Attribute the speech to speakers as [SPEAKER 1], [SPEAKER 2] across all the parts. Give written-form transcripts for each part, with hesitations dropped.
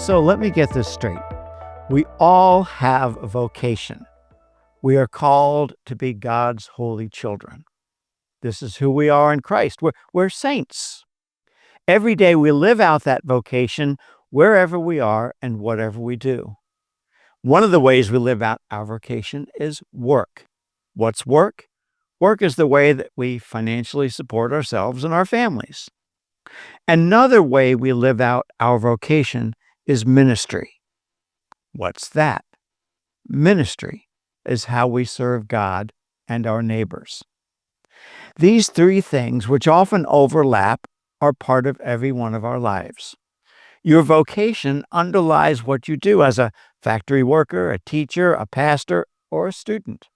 [SPEAKER 1] So let me get this straight. We all have a vocation. We are called to be God's holy children. This is who we are in Christ. We're saints. Every day we live out that vocation wherever we are and whatever we do. One of the ways we live out our vocation is work. What's work? Work is the way that we financially support ourselves and our families. Another way we live out our vocation is ministry. What's that? Ministry is how we serve God and our neighbors. These three things, which often overlap, are part of every one of our lives. Your vocation underlies what you do as a factory worker, a teacher, a pastor, or a student.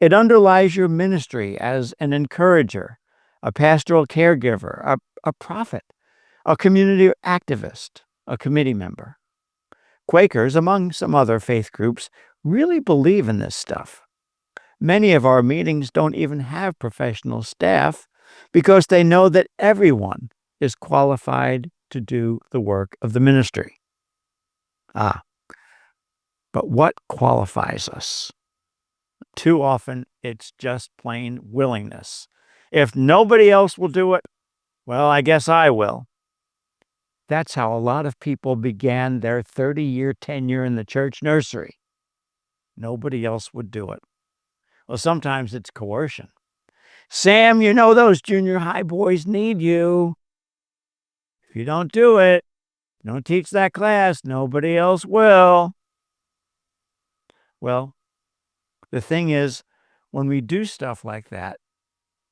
[SPEAKER 1] It underlies your ministry as an encourager, a pastoral caregiver, a prophet, a community activist, a committee member. Quakers, among some other faith groups, really believe in this stuff. Many of our meetings don't even have professional staff because they know that everyone is qualified to do the work of the ministry. But what qualifies us? Too often, it's just plain willingness. If nobody else will do it, well, I guess I will. That's how a lot of people began their 30-year tenure in the church nursery. Nobody else would do it. Well, sometimes it's coercion. Sam, you know those junior high boys need you. If you don't do it, don't teach that class, nobody else will. Well, the thing is, when we do stuff like that,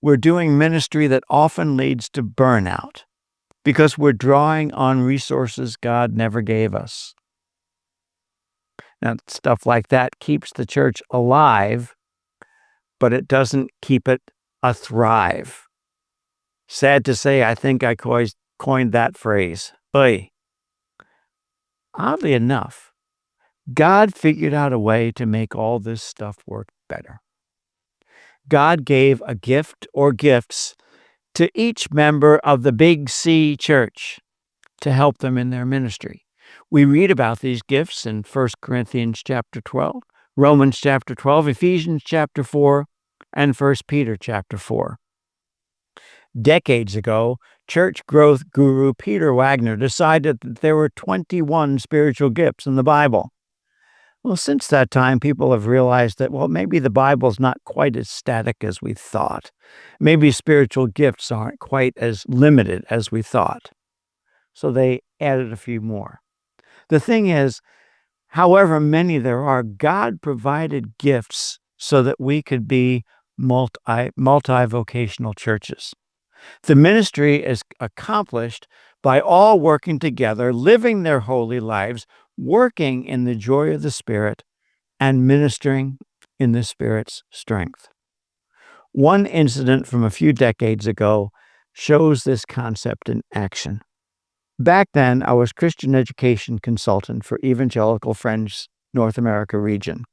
[SPEAKER 1] we're doing ministry that often leads to burnout because we're drawing on resources God never gave us. Now, stuff like that keeps the church alive, but it doesn't keep it a thrive. Sad to say, I think I coined that phrase. Oy. Oddly enough, God figured out a way to make all this stuff work better. God gave a gift or gifts to each member of the Big C church to help them in their ministry. We read about these gifts in 1 Corinthians chapter 12, Romans chapter 12, Ephesians chapter 4, and 1 Peter chapter 4. Decades ago, church growth guru Peter Wagner decided that there were 21 spiritual gifts in the Bible. Well, since that time, people have realized that, maybe the Bible's not quite as static as we thought. Maybe spiritual gifts aren't quite as limited as we thought. So they added a few more. The thing is, however many there are, God provided gifts so that we could be multi-vocational churches. The ministry is accomplished by all working together, living their holy lives, working in the joy of the Spirit, and ministering in the Spirit's strength. One incident from a few decades ago shows this concept in action. Back then, I was Christian education consultant for Evangelical Friends North America region.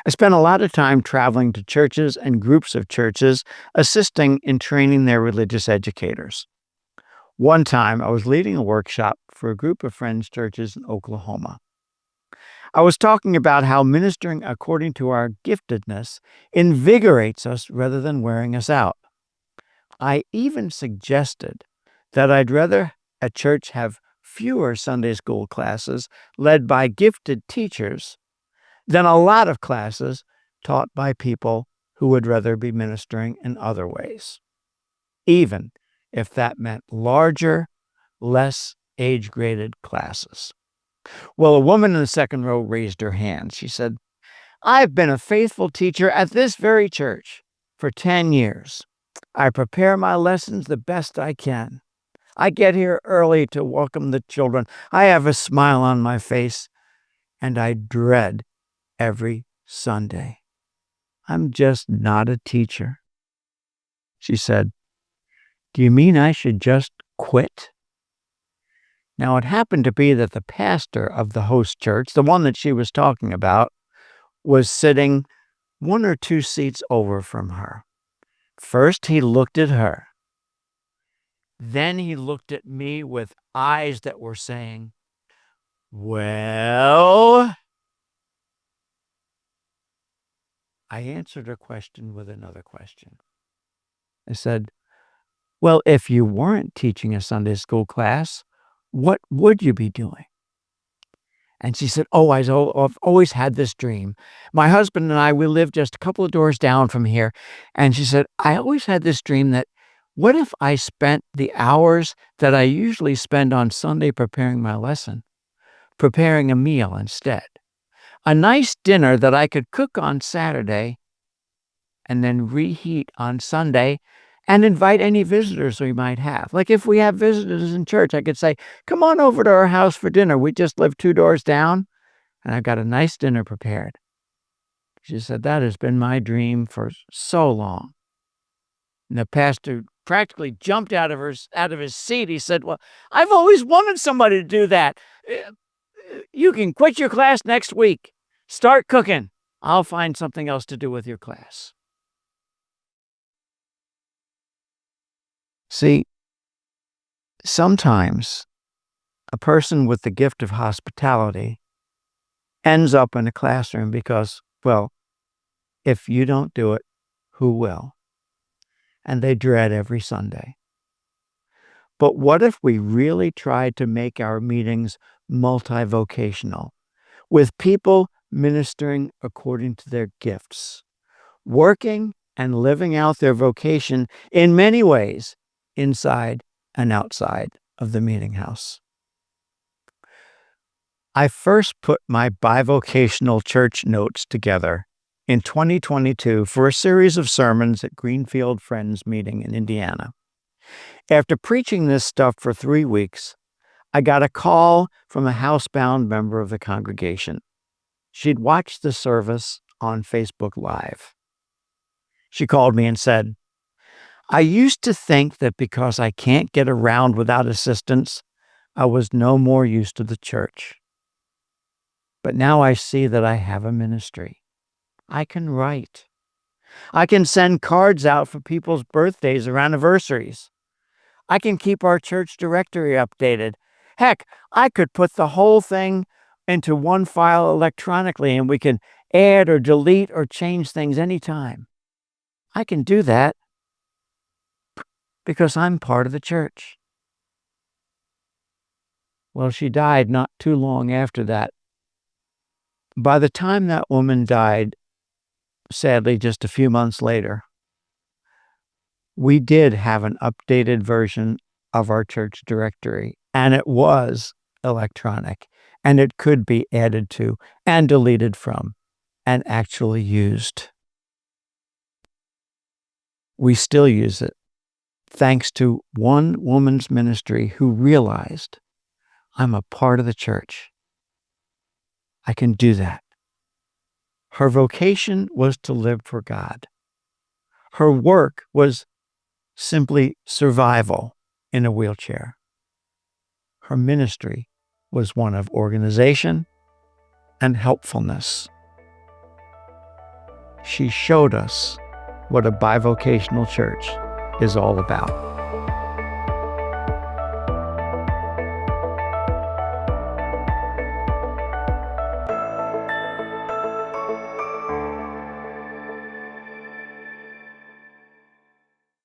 [SPEAKER 1] I spent a lot of time traveling to churches and groups of churches, assisting in training their religious educators. One time, I was leading a workshop for a group of Friends churches in Oklahoma. I was talking about how ministering according to our giftedness invigorates us rather than wearing us out. I even suggested that I'd rather a church have fewer Sunday school classes led by gifted teachers than a lot of classes taught by people who would rather be ministering in other ways, even if that meant larger, less age-graded classes. Well, a woman in the second row raised her hand. She said, "I've been a faithful teacher at this very church for 10 years. I prepare my lessons the best I can. I get here early to welcome the children. I have a smile on my face, and I dread every Sunday. I'm just not a teacher." She said, "Do you mean I should just quit?" Now, it happened to be that the pastor of the host church, the one that she was talking about, was sitting one or two seats over from her. First, he looked at her. Then he looked at me with eyes that were saying, Well, I answered her question with another question. I said, well, if you weren't teaching a Sunday school class, what would you be doing? And she said, oh, I've always had this dream. My husband and I, we live just a couple of doors down from here. And she said, I always had this dream that what if I spent the hours that I usually spend on Sunday preparing my lesson, preparing a meal instead? A nice dinner that I could cook on Saturday and then reheat on Sunday and invite any visitors we might have. Like if we have visitors in church, I could say, come on over to our house for dinner. We just live 2 doors down and I've got a nice dinner prepared. She said, that has been my dream for so long. And the pastor practically jumped out of his seat. He said, well, I've always wanted somebody to do that. You can quit your class next week. Start cooking. I'll find something else to do with your class. See, sometimes a person with the gift of hospitality ends up in a classroom because, well, if you don't do it, who will? And they dread every Sunday. But what if we really tried to make our meetings multivocational, with people ministering according to their gifts, working and living out their vocation in many ways, inside and outside of the meeting house? I first put my bivocational church notes together in 2022 for a series of sermons at Greenfield Friends meeting in Indiana. After preaching this stuff for 3 weeks, I got a call from a housebound member of the congregation. She'd watched the service on Facebook Live. She called me and said, I used to think that because I can't get around without assistance, I was no more use to the church. But now I see that I have a ministry. I can write. I can send cards out for people's birthdays or anniversaries. I can keep our church directory updated. Heck, I could put the whole thing into one file electronically and we can add or delete or change things anytime. I can do that because I'm part of the church. Well, she died not too long after that. By the time that woman died, sadly, just a few months later, we did have an updated version of our church directory, and it was electronic, and it could be added to and deleted from and actually used. We still use it, thanks to one woman's ministry who realized, I'm a part of the church. I can do that. Her vocation was to live for God. Her work was simply survival in a wheelchair. Her ministry was one of organization and helpfulness. She showed us what a bivocational church is all about.